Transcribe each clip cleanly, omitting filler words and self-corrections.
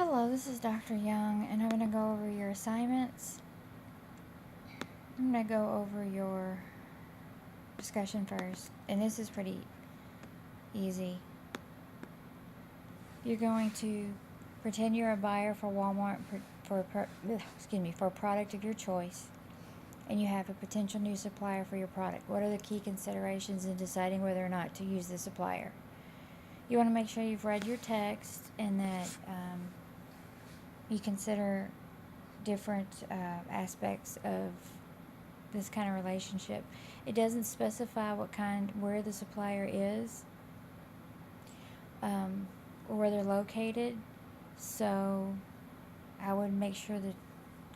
Hello, this is Dr. Young, and I'm going to go over your assignments. I'm going to go over your discussion first, and this is pretty easy. You're going to pretend you're a buyer for Walmart for a product of your choice, and you have a potential new supplier for your product. What are the key considerations in deciding whether or not to use the supplier? You want to make sure you've read your text and that you consider different aspects of this kind of relationship. It doesn't specify where the supplier is, or where they're located. So I would make sure to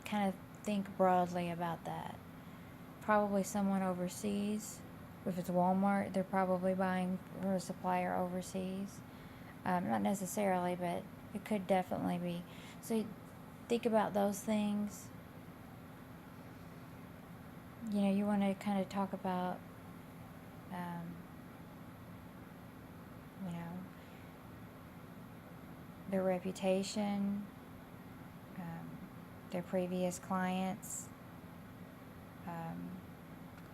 kind of think broadly about that. Probably someone overseas. If it's Walmart, they're probably buying for a supplier overseas. Not necessarily, but it could definitely be. So think about those things. You want to kind of talk about, you know, their reputation, their previous clients,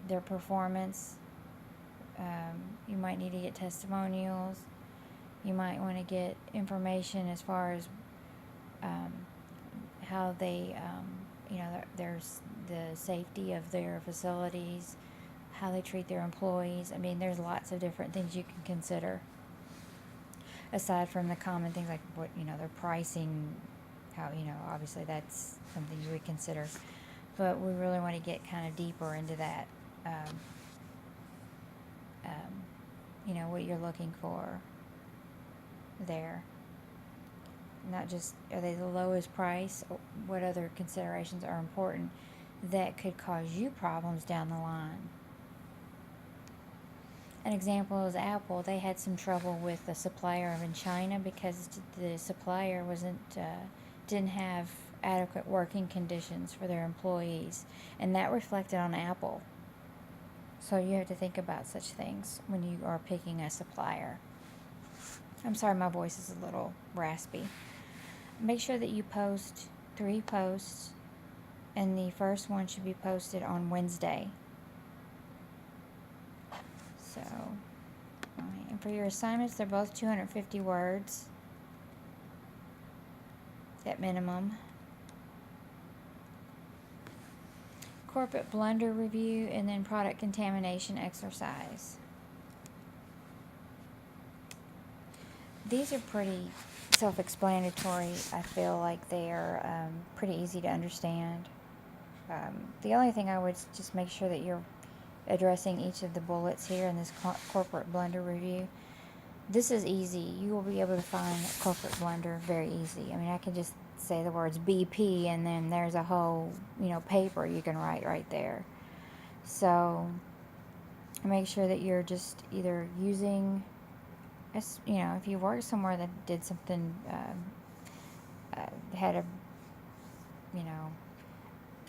their performance. You might need to get testimonials. You might want to get information as far as how they, there's the safety of their facilities, how they treat their employees. I mean, there's lots of different things you can consider. Aside from the common things like what, their pricing, how, obviously that's something you would consider. But we really want to get kind of deeper into that. What you're looking for there. Not just, are they the lowest price? Or what other considerations are important that could cause you problems down the line? An example is Apple. They had some trouble with a supplier in China because the supplier didn't have adequate working conditions for their employees, and that reflected on Apple. So you have to think about such things when you are picking a supplier. I'm sorry, my voice is a little raspy. Make sure that you post 3 posts, and the first one should be posted on Wednesday. So, and for your assignments, they're both 250 words at minimum. Corporate blunder review, and then product contamination exercise. These are pretty self-explanatory. I feel like they are pretty easy to understand. The only thing I would just make sure that you're addressing each of the bullets here in this corporate blunder review. This is easy. You will be able to find corporate blunder very easy. I mean, I can just say the words BP, and then there's a whole, paper you can write right there. So make sure that you're just either using, if you work somewhere that did something, had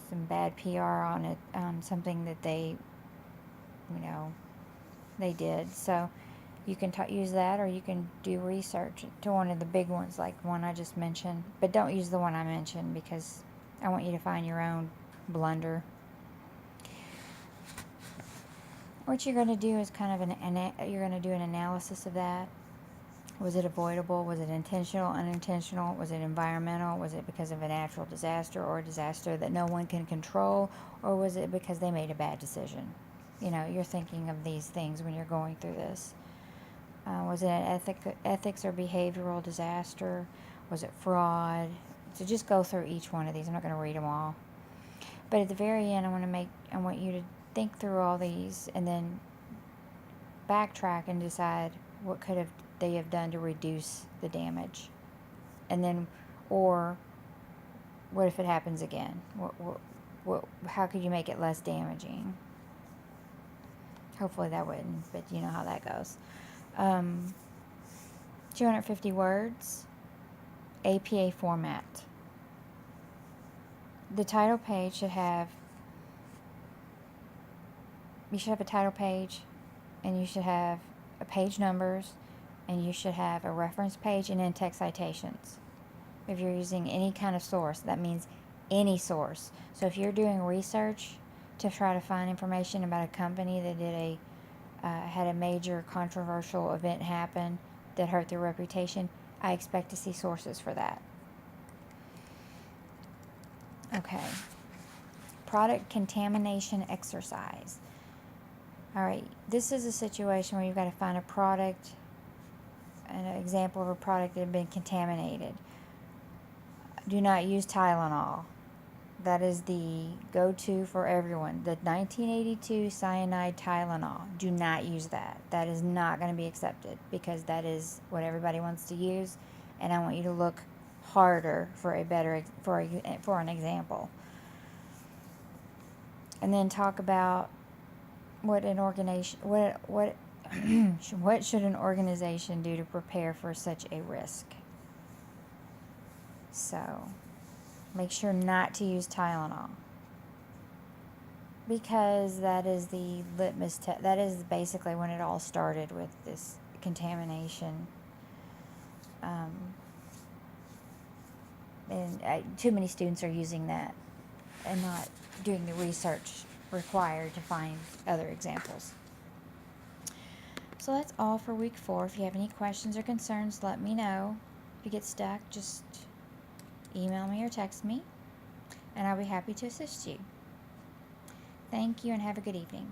some bad PR on it, something that they did. So you can use that, or you can do research to one of the big ones like one I just mentioned. But don't use the one I mentioned, because I want you to find your own blunder. What you're going to do is kind of you're going to do an analysis of that. Was it avoidable? Was it intentional, unintentional? Was it environmental? Was it because of a natural disaster or a disaster that no one can control? Or was it because they made a bad decision? You're thinking of these things when you're going through this. Was it an ethics or behavioral disaster? Was it fraud? So just go through each one of these. I'm not going to read them all. But at the very end, I want you to think through all these and then backtrack and decide what they have done to reduce the damage. And then, or what if it happens again? How could you make it less damaging? Hopefully that wouldn't, but you know how that goes. 250 words, APA format. The title page should have a title page, and you should have page numbers, and you should have a reference page and in-text citations. If you're using any kind of source, that means any source. So if you're doing research to try to find information about a company that had a major controversial event happen that hurt their reputation, I expect to see sources for that. Okay. Product contamination exercise. All right, this is a situation where you've got to find a product, an example of a product that had been contaminated. Do not use Tylenol. That is the go-to for everyone. The 1982 cyanide Tylenol. Do not use that. That is not going to be accepted because that is what everybody wants to use, and I want you to look harder for an example. And then talk about what what should an organization do to prepare for such a risk. So, make sure not to use Tylenol because that is the litmus test. That is basically when it all started with this contamination. And too many students are using that and not doing the research required to find other examples. So that's all for week 4. If you have any questions or concerns, let me know. If you get stuck, just email me or text me, and I'll be happy to assist you. Thank you and have a good evening.